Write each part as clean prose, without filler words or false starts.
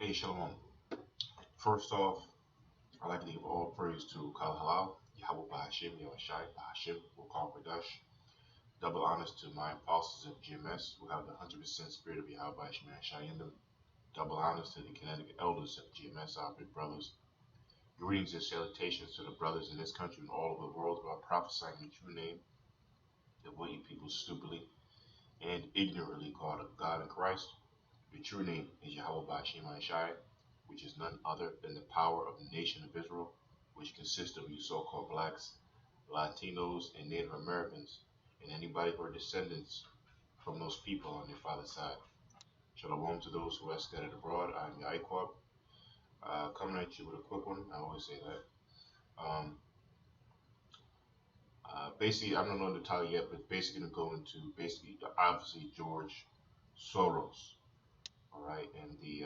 Hey, Shalom. First off, I'd like to give all praise to Kal Halal, Yahweh Bahashim, Yahushai, Bahashim, Wukar Kodash. Double honors to my apostles of GMS who have the 100% spirit of Yahweh Bahashim Yahushai in them. Double honors to the Connecticut elders of GMS, our big brothers. Greetings and salutations to the brothers in this country and all over the world who are prophesying the true name of what you people stupidly and ignorantly call God in Christ. The true name is Yahweh Bahashim Yahushai, which is none other than the power of the nation of Israel, which consists of you so-called blacks, Latinos, and Native Americans, and anybody who are descendants from those people on their father's side. Shalom to those who are scattered abroad. I'm Yaikwab, coming at you with a quick one. I always say that. Basically, I don't know the title yet, but basically going to go into obviously George Soros, all right, and the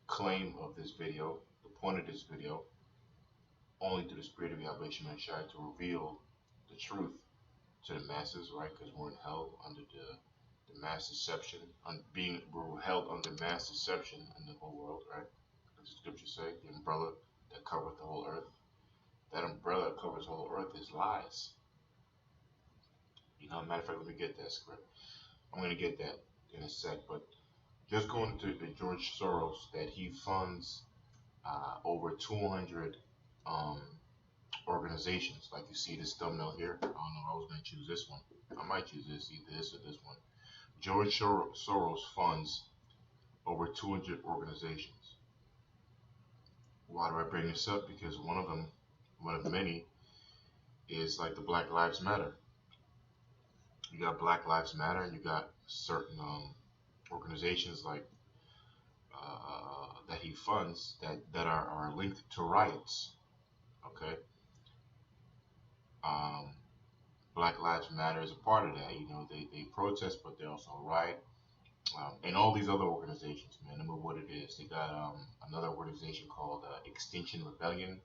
claim of this video, the point of this video, only through the spirit of Yahweh Shemashai to reveal the truth to the masses, right? Because we're held under the mass deception, we're held under mass deception in the whole world, right? As the scriptures say, the umbrella that covers the whole earth. That umbrella that covers the whole earth is lies. Matter of fact, let me get that script. I'm going to get that in a sec, but just going to the George Soros, that he funds over 200 organizations. Like you see this thumbnail here. I don't know. I was going to choose this one. I might choose this, either this or this one. George Soros funds over 200 organizations. Why do I bring this up? Because one of many, is like the Black Lives Matter. You got Black Lives Matter, and you got certain organizations like that he funds that are linked to riots. Okay. Black Lives Matter is a part of that. They protest, but they also riot. And all these other organizations, man, remember what it is. They got another organization called Extinction Rebellion.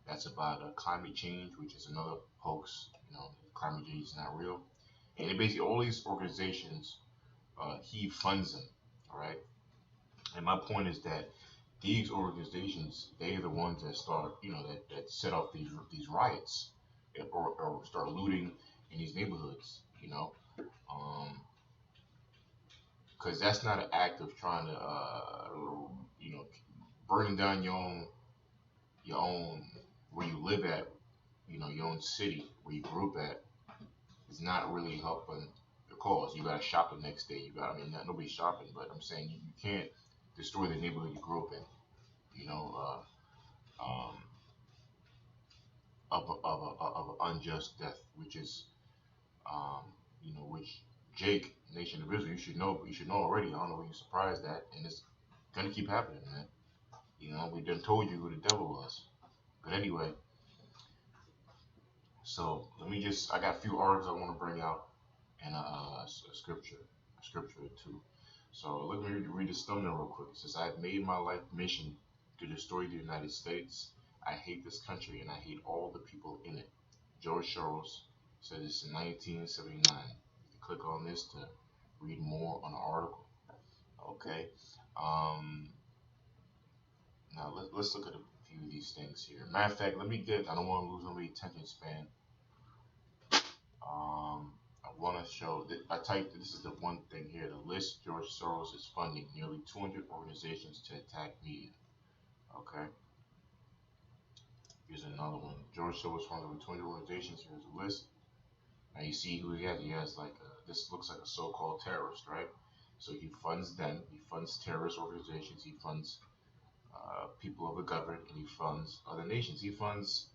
That's about climate change, which is another hoax. Climate change is not real. And basically all these organizations, he funds them. All right. And my point is that these organizations, they're the ones that start, that set off these riots, or start looting in these neighborhoods, because that's not an act of trying to, burning down your own where you live at, your own city where you grew up at, is not really helping the cause. You got to shop the next day. Nobody's shopping, but I'm saying you can't destroy the neighborhood you grew up in, of an unjust death, which is, which Jake, Nation of Israel, you should know already. I don't know why you're surprised at, and it's gonna keep happening, man. We done told you who the devil was. But anyway, so I got a few articles I want to bring out, and a scripture or two. So let me read this thumbnail real quick. It says, "I've made my life mission to destroy the United States. I hate this country and I hate all the people in it." George Soros said this in 1979. You can click on this to read more on the article. Okay. Now let's look at a few of these things here. Matter of fact, I don't want to lose anybody's attention span. I want to show that this is the one thing here. The list George Soros is funding nearly 200 organizations to attack media. Okay. Here's another one. George Soros funds over 200 organizations. Here's a list. Now you see who he has. He has this looks like a so-called terrorist, right? So he funds them. He funds terrorist organizations. He funds people of the government, and he funds other nations. He funds.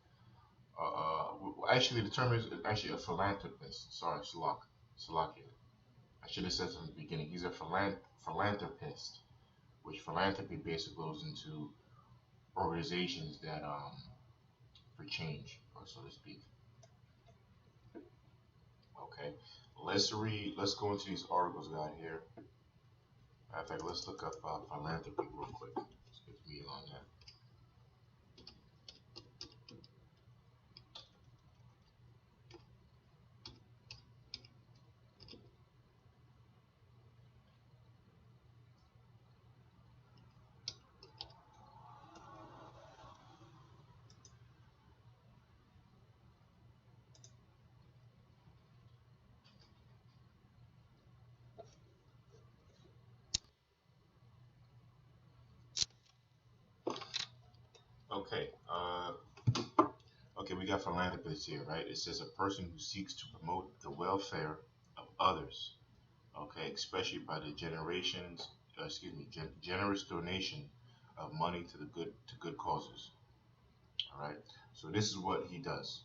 Actually, the term is actually a philanthropist. Sorry, Salakia. I should have said from the beginning. He's a philanthropist, which philanthropy basically goes into organizations that for change, or so to speak. Okay, let's go into these articles we got here. In fact, let's look up philanthropy real quick. Let's get me on that. Okay. Okay, we got philanthropists here, right? It says a person who seeks to promote the welfare of others. Okay, especially by the generous donation of money to the good causes. All right. So this is what he does.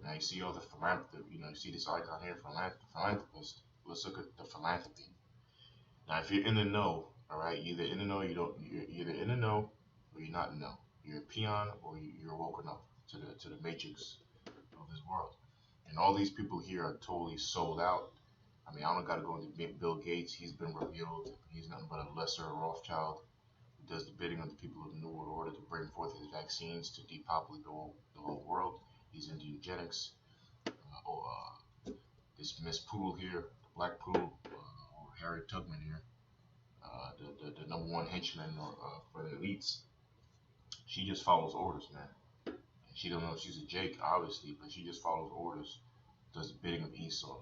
Now you see all the philanthropy. You see this icon here, philanthropist. Let's look at the philanthropy. Now, if you're in the know, all right, either in the know, you don't. You're either in the know or you're not in the know. You're a peon or you're woken up to the matrix of this world. And all these people here are totally sold out. I mean, I don't got to go into Bill Gates. He's been revealed. He's nothing but a lesser Rothschild who does the bidding of the people of the New World Order to bring forth his vaccines to depopulate the whole world. He's into eugenics. This Miss Poodle here, the Black Poodle, or Harry Tubman here, the number one henchman for the elites. She just follows orders, man. And she don't know if she's a Jake, obviously, but she just follows orders, does the bidding of Esau.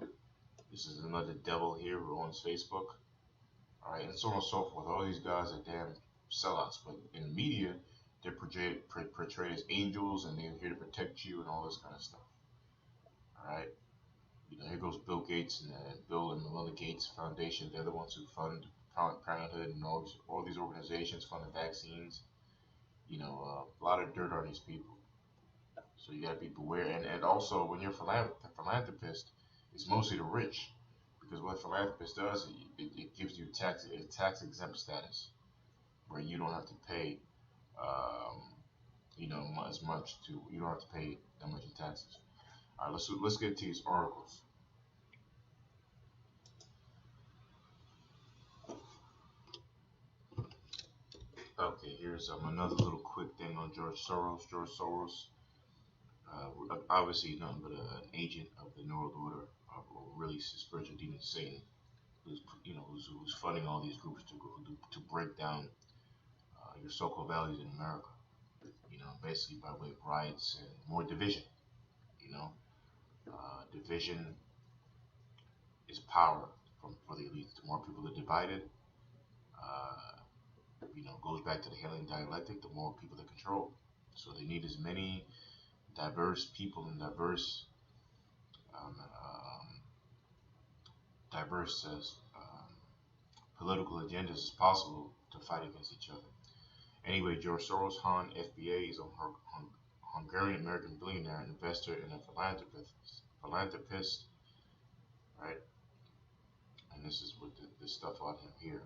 This is another devil here who owns Facebook. All right, and so on and so forth. All these guys are damn sellouts, but in the media, they're portrayed as angels and they're here to protect you and all this kind of stuff. All right, here goes Bill Gates and Bill and Melinda Gates Foundation. They're the ones who fund Planned Parenthood and all these organizations fund the vaccines. A lot of dirt on these people. So you got to be beware. And also, when you're a philanthropist, it's mostly the rich. Because what a philanthropist does, it gives you tax exempt status, where you don't have to pay, as much you don't have to pay that much in taxes. All right, let's get to these articles. Okay, here's another little quick thing on George Soros. George Soros, obviously nothing but an agent of the New World Order, or really spiritual demon Satan, who's funding all these groups to break down your so-called values in America. Basically by way of riots and more division. You know, Division is power for the elites. The more people are divided, goes back to the Hegelian dialectic. The more people they control. So they need as many diverse people and um, um, diverse political agendas as possible to fight against each other. Anyway, George Soros, FBA, is a Hungarian American billionaire, investor, and a philanthropist, right? And this is what this stuff on him here.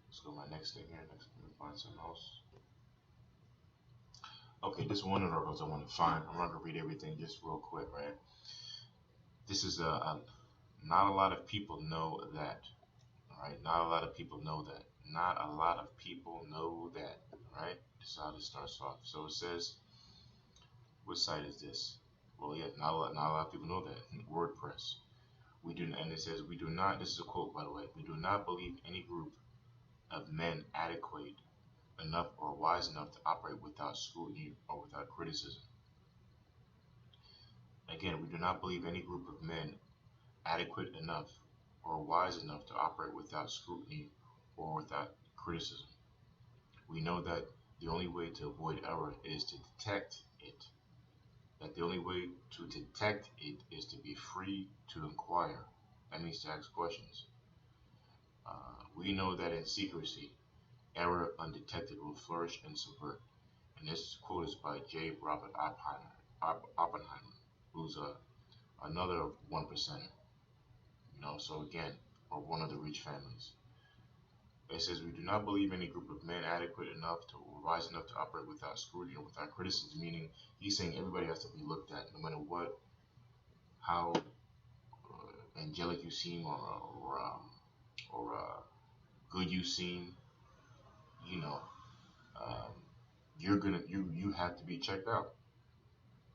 Let's go to my next thing here. Next, let me find something else. Okay, this is one of the articles I want to find. I'm not gonna read everything, just real quick, right? This is not a lot of people know that. All right, not a lot of people know that. Not a lot of people know that. Right? This is how this starts off. So it says, what site is this? Well, yeah, not a lot of people know that. WordPress. And it says, we do not. This is a quote, by the way. We do not believe any group of men adequate enough or wise enough to operate without scrutiny or without criticism. Again, we do not believe any group of men adequate enough or wise enough to operate without scrutiny or without criticism. We know that the only way to avoid error is to detect it. That the only way to detect it is to be free to inquire. That means to ask questions. We know that in secrecy, error undetected will flourish and subvert. And this quote is by J. Robert Oppenheimer, who's another one percenter. So again, or one of the rich families. It says, we do not believe any group of men adequate enough to or wise enough to operate without scrutiny or without criticism, meaning he's saying everybody has to be looked at, no matter how angelic you seem or good you seem, um, you have to be checked out.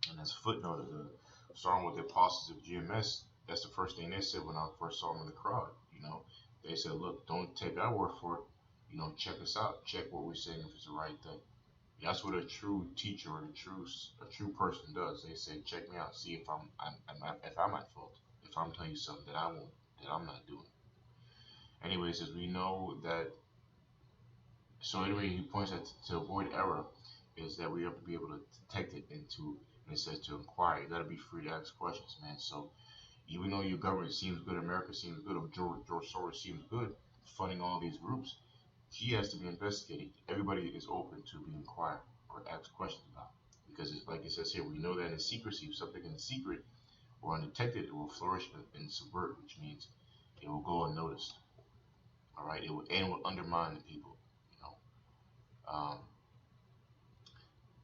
And as a footnote, starting with the apostles of GMS, that's the first thing they said when I first saw them in the crowd. They said, look, don't take our word for it. Check us out. Check what we're saying if it's the right thing. That's what a true teacher or a true person does. They say, check me out, see if I'm at fault. If I'm telling you something that I'm not doing. Anyway, it says we know that. So anyway, he points out to avoid error is that we have to be able to detect it and it says to inquire. You got to be free to ask questions, man. So even though your government seems good, America seems good, or George Soros seems good, funding all these groups, he has to be investigated. Everybody is open to be inquired or asked questions about. Because it's like it says here, we know that in secrecy, if something in secret or undetected, it will flourish and subvert, which means it will go unnoticed. All right, it will undermine the people. You know,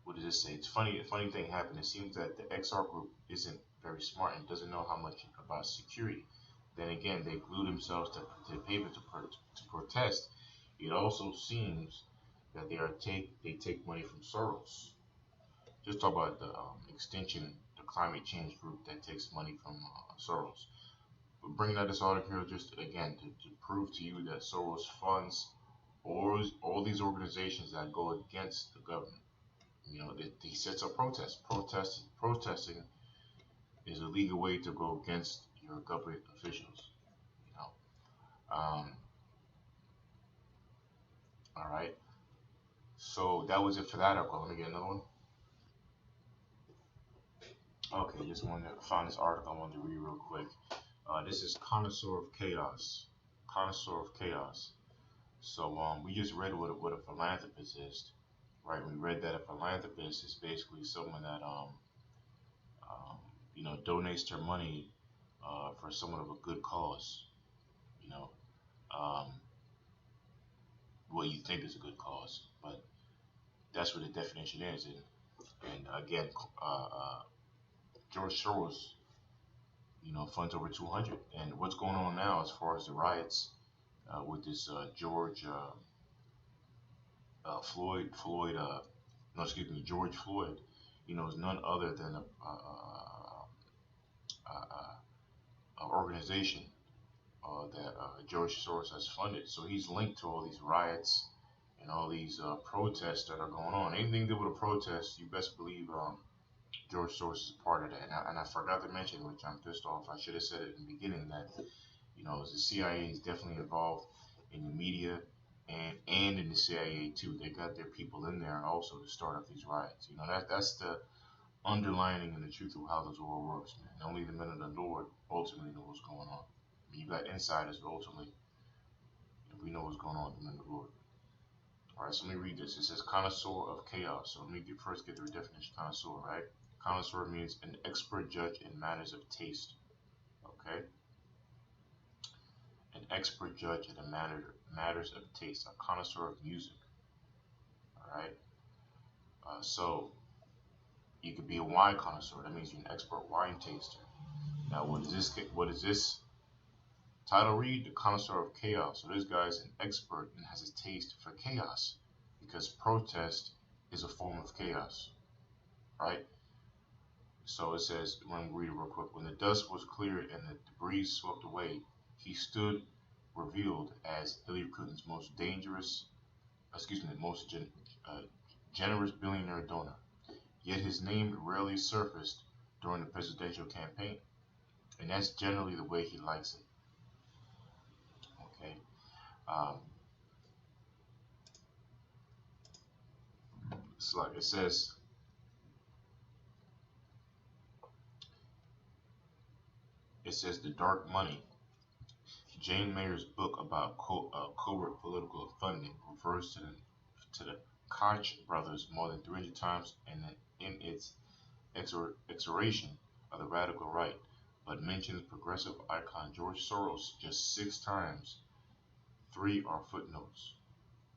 what does this say? It's funny. A funny thing happened. It seems that the XR group isn't very smart and doesn't know how much about security. Then again, they glue themselves to the pavement to protest. It also seems that they take money from Soros. Just talk about the extinction, the climate change group that takes money from Soros. But bringing out this article here just again to prove to you that Soros funds all these organizations that go against the government. You know, he sets up protests. Protesting is a legal way to go against your government officials. You know, all right. So that was it for that article. Let me get another one. Okay, just wanted to find this article I wanted to read real quick. This is Connoisseur of Chaos. Connoisseur of Chaos. So we just read what a philanthropist is, right? We read that a philanthropist is basically someone that you know, donates their money for somewhat of a good cause. You know, um, what you think is a good cause, but that's what the definition is. And again, George Soros, you know, funds over 200. And what's going on now as far as the riots with this George Floyd, you know, is none other than a organization that George Soros has funded. So he's linked to all these riots and all these protests that are going on. Anything that would a protest, you best believe George Soros is part of that. And I forgot to mention, which I'm pissed off. I should have said it in the beginning that you know the CIA is definitely involved in the media and in the CIA too. They got their people in there also to start up these riots. You know that's the underlining and the truth of how this world works, man. Only the men of the Lord ultimately know what's going on. I mean, you got insiders, but ultimately we know what's going on with the men of the Lord. All right, so let me read this. It says connoisseur of chaos. So let me first get the definition of connoisseur, right? Connoisseur means an expert judge in matters of taste. Okay? An expert judge in matters of taste. A connoisseur of music. All right? So you could be a wine connoisseur. That means you're an expert wine taster. Now, what does this title read? The connoisseur of chaos. So this guy's an expert and has a taste for chaos because protest is a form of chaos, right? So it says, let me read it real quick. When the dust was cleared and the debris swept away, he stood revealed as Hillary Clinton's most generous billionaire donor. Yet his name rarely surfaced during the presidential campaign, and that's generally the way he likes it. Okay, it's like it says. It says the dark money. Jane Mayer's book about covert political funding refers to the Koch brothers more than 300 times in its exoration of the radical right, but mentions progressive icon George Soros just 6 times. 3 are footnotes.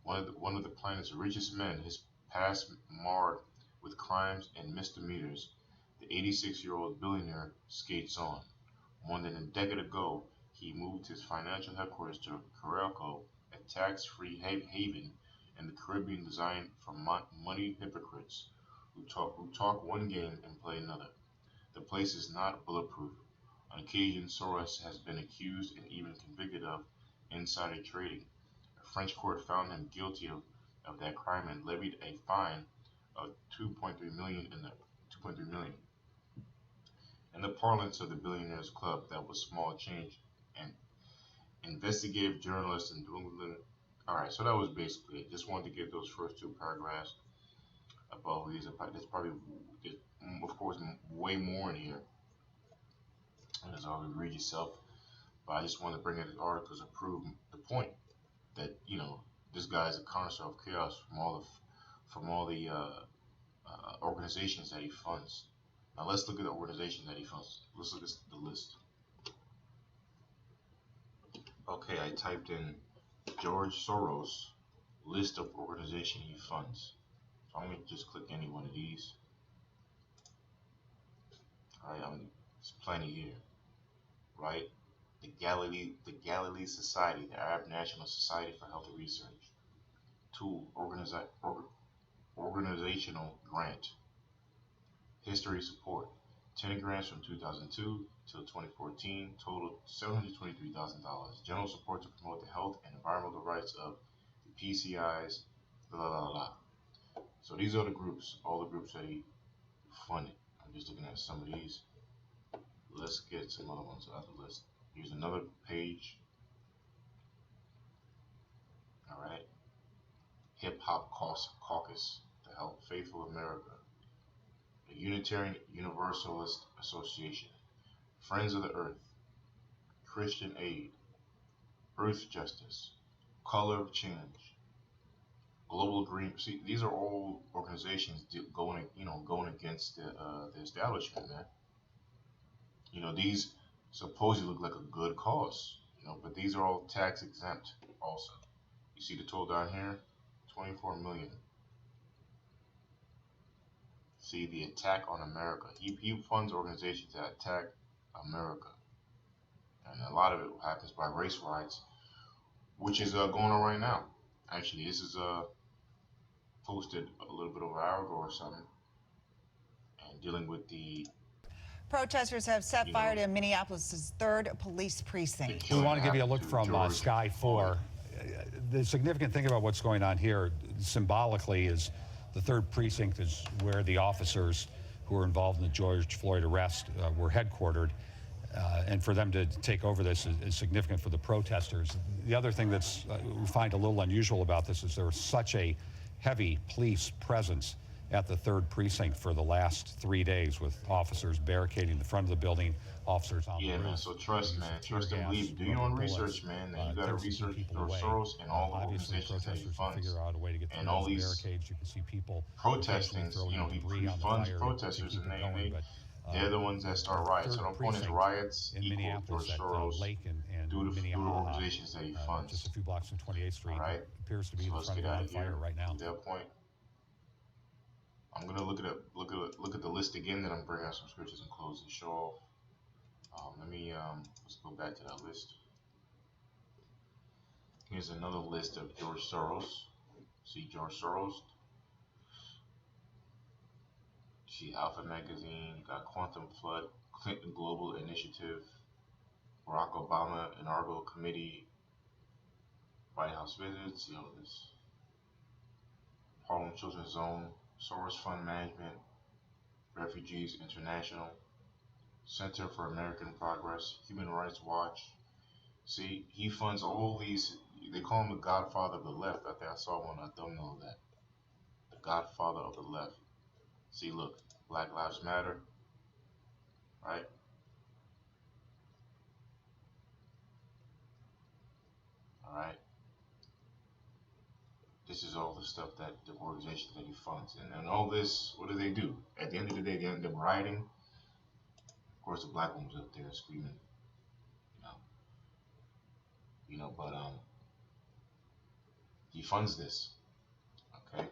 One of the planet's richest men, his past marred with crimes and misdemeanors, the 86-year-old billionaire skates on. More than a decade ago, he moved his financial headquarters to Curacao, a tax-free haven in the Caribbean designed for money hypocrites who talk one game and play another. The place is not bulletproof. On occasion, Soros has been accused and even convicted of insider trading. A French court found him guilty of that crime and levied a fine of 2.3 million in the parlance of the Billionaires Club. That was small change. And investigative journalist in New England. All right, so that was basically it. Just wanted to get those first 2 paragraphs. above these. There's probably, of course, way more in here. And as always, read yourself. But I just want to bring in these articles to prove the point that this guy is a connoisseur of chaos from all the organizations that he funds. Now let's look at the organization that he funds. Let's look at the list. Okay, I typed in George Soros list of organization he funds. So I'm going to just click any one of these. Alright, there's plenty here. Right? The Galilee Society, the Arab National Society for Health Research. 2. Organizational grant. History support. 10 grants from 2002 till 2014, total $723,000. General support to promote the health and environmental rights of the PCIs, blah, blah, blah. So these are the groups, all the groups that he funded. I'm just looking at some of these. Let's get some other ones out of the list. Here's another page. Alright. Hip Hop Caucus, the Help Faithful America. The Unitarian Universalist Association. Friends of the Earth. Christian Aid. Earth Justice. Color of Change. Global Green. See, these are all organizations going against the establishment, man. These supposedly look like a good cause, but these are all tax exempt also. You see the total down here, 24 million. See the attack on America. He funds organizations that attack America, and a lot of it happens by race riots, which is going on right now. Actually, this is posted a little bit over an hour ago or something, and dealing with the protesters have set fire to Minneapolis' 3rd police precinct. We want to give you a look from Sky 4. The significant thing about what's going on here, symbolically, is the 3rd precinct is where the officers who were involved in the George Floyd arrest were headquartered. And for them to take over this is significant for the protesters. The other thing that's we find a little unusual about this is there was such a heavy police presence at the 3rd precinct for the last 3 days, with officers barricading the front of the building, officers on the roof. Man, so trust and believe. Do your own research, man. And you got to research George Soros and all the organizations that he funds. And all these barricades. You can see people protesting, he funds protesters, and they're the ones that start riots. So the point is riots equal George Soros due to organizations that he funds. Just a few blocks from 28th Street. All right. Appears to be so the front of fire right now. From their point. I'm gonna look at the list again, then I'm bring out some scriptures and close the show off. Let's go back to that list. Here's another list of George Soros. See George Soros. See Alpha Magazine. You got Quantum Flood, Clinton Global Initiative, Barack Obama Inaugural Committee, White House visits. This Harlem Children's Zone. Soros Fund Management, Refugees International, Center for American Progress, Human Rights Watch. See, he funds all these. They call him the Godfather of the Left. I think I saw one. I don't know that. The Godfather of the Left. See, look, Black Lives Matter, right? All right. This is all the stuff that the organization that he funds. And all this, what do? At the end of the day, they end up rioting. Of course, the black woman's up there screaming, but he funds this, okay?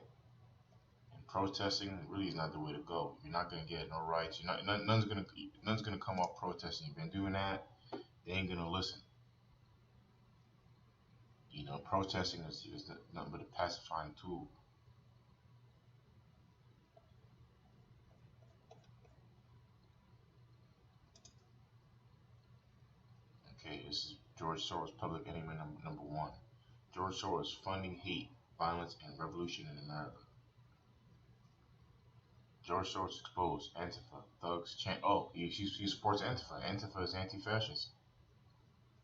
And protesting really is not the way to go. You're not going to get no rights. None's going to come up protesting. You've been doing that. They ain't going to listen. Protesting is nothing but a pacifying tool. Okay, this is George Soros, public enemy number 1. George Soros funding hate, violence, and revolution in America. George Soros exposed Antifa, thugs chant. Oh, he supports Antifa. Antifa is anti-fascist.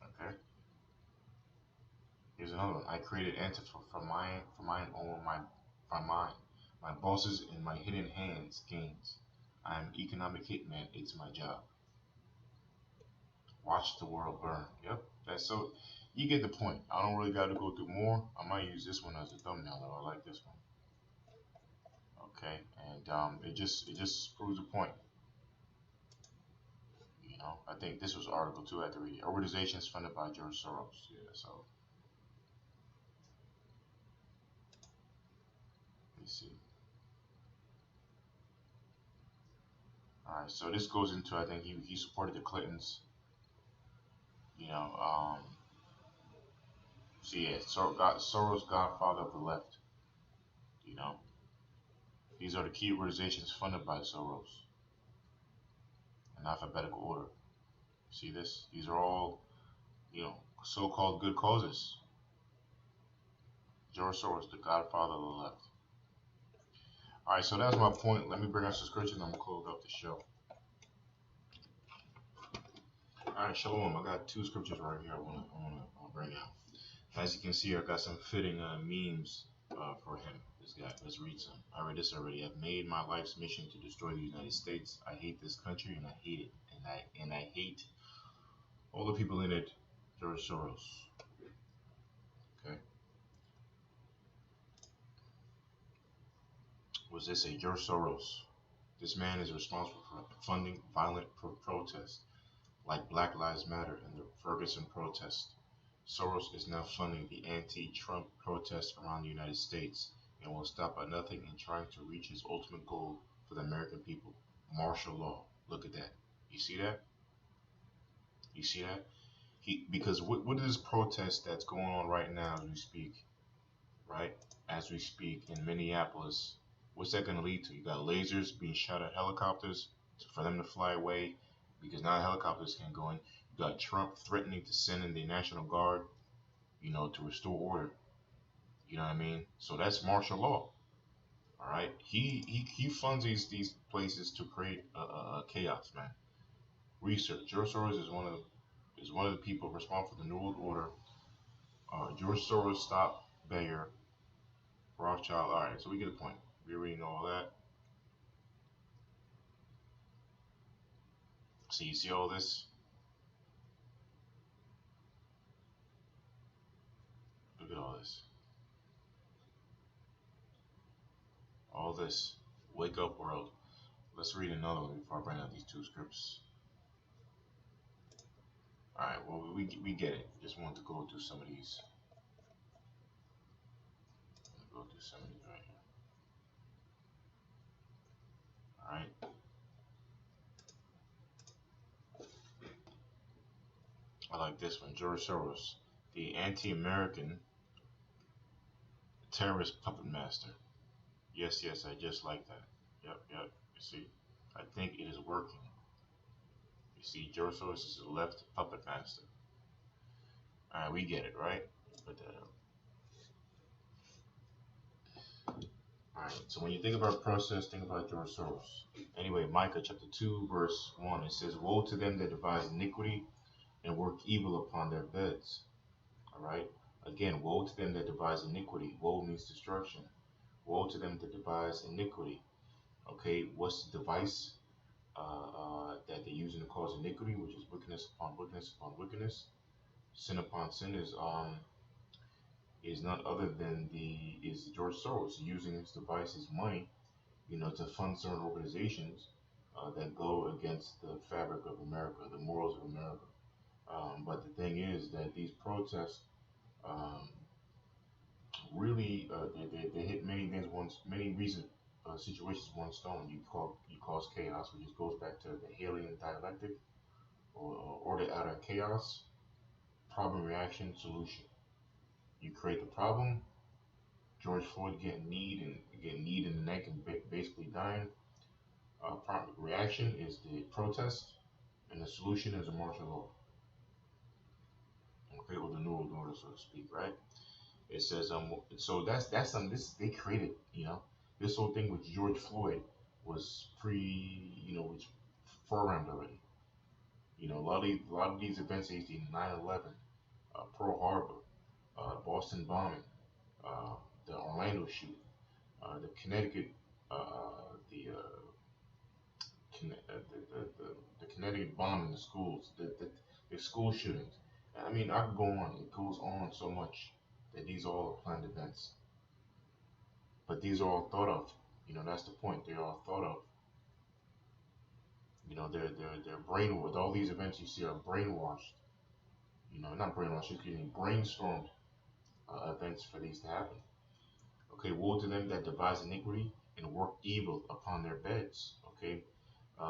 Okay. Here's another one. I created Antifa from mine. My bosses and my hidden hands gains. I'm economic hitman. It's my job. Watch the world burn. Yep. That's so. You get the point. I don't really got to go through more. I might use this one as a thumbnail though. I like this one. Okay, and it just proves the point. You know, I think this was Article 2 I had to read. Organizations funded by George Soros. Yeah, so let me see. All right, so this goes into I think he supported the Clintons. You know, so yeah, Soros, godfather of the left. You know, these are the key organizations funded by Soros in alphabetical order. See this? These are all, you know, so-called good causes. George Soros, the godfather of the left. All right, so that's my point. Let me bring us some scriptures and I'm gonna close up the show. All right, shalom. I got two scriptures right here. I wanna bring out. As you can see, I got some fitting memes for him. This guy. Let's read some. I read this already. I've made my life's mission to destroy the United States. I hate this country and I hate it, and I hate all the people in it. George Soros. Okay. Was this a George Soros? This man is responsible for funding violent protests like Black Lives Matter and the Ferguson protest. Soros is now funding the anti-Trump protests around the United States and will stop at nothing in trying to reach his ultimate goal for the American people, martial law. Look at that. You see that? You see that? Because what is this protest that's going on right now as we speak, right? As we speak in Minneapolis, what's that going to lead to? You got lasers being shot at helicopters for them to fly away because now helicopters can't go in. You got Trump threatening to send in the National Guard, you know, to restore order. You know what I mean? So that's martial law. All right. He funds these places to create a chaos, man. Research. George Soros is one of the people responsible for the New World Order. George Soros, Stop Bayer, Rothschild. All right. So we get the point. We already know all that. So you see all this? Look at all this. All this. Wake up, world. Let's read another one before I bring out these two scripts. All right. Well, we get it. Just want to go through some of these. Go through some of these right here. All right. I like this one. George Soros, the anti-American terrorist puppet master. Yes, I just like that. Yep. You see, I think it is working. You see, George Soros is a left puppet master. All right, we get it, right? Put that up. All right. So when you think about process, think about George Soros. Anyway, Micah chapter 2, verse 1. It says, "Woe to them that devise iniquity and work evil upon their beds." All right. Again, woe to them that devise iniquity. Woe means destruction. Woe to them that devise iniquity. Okay, what's the device that they're using to cause iniquity, which is wickedness upon wickedness upon wickedness? Sin upon sin is none other than is George Soros using his device, his money, you know, to fund certain organizations that go against the fabric of America, the morals of America. But the thing is that these protests really they hit many things many recent situations one stone. You cause chaos, which just goes back to the Hegelian dialectic, or order out of chaos, problem, reaction, solution. You create the problem. George Floyd getting kneed in the neck and basically dying. Reaction is the protest, and the solution is a martial law. Okay, or the New World Order, so to speak, right? It says so that's something this they created, you know. This whole thing with George Floyd was was programmed already. You know, a lot of these events, 9/11, Pearl Harbor, Boston bombing, the Orlando shooting, The Connecticut, the, the Connecticut bomb in the schools, the school shootings. I mean, I could go on. It goes on so much that these are all planned events, but these are all thought of. That's the point. They're all thought of. They're brainwashed. All these events you see are brainwashed. Not brainwashed. Excuse me, brainstormed events for these to happen. Okay, woe to them that devise iniquity and work evil upon their beds. Okay,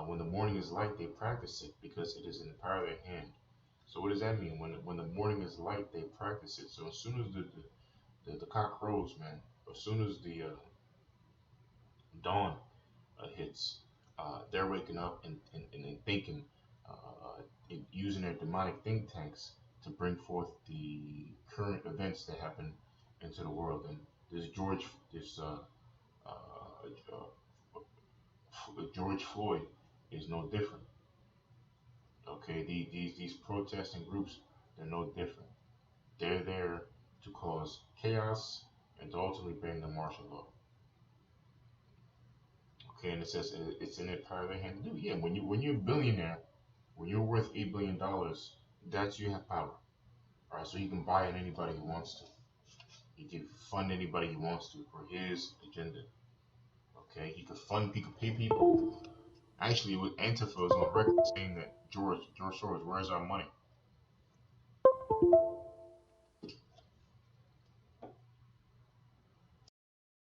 when the morning is light, they practice it because it is in the power of their hand. So what does that mean? When the morning is light, they practice it. So as soon as the cock crows, man, as soon as the dawn hits, they're waking up and thinking, using their demonic think tanks to bring forth the current events that happen into the world. And this George Floyd is no different. Okay, these protesting groups, they're no different. They're there to cause chaos and to ultimately bring the martial law. Okay, and it says it's in their power of their hand to do. Yeah, when you're a billionaire, when you're worth $8 billion, that's you have power. All right, so he can buy in anybody he wants to. He can fund anybody he wants to for his agenda. Okay, he could pay people. Actually, with Antifa was on record saying that George Soros, where's our money?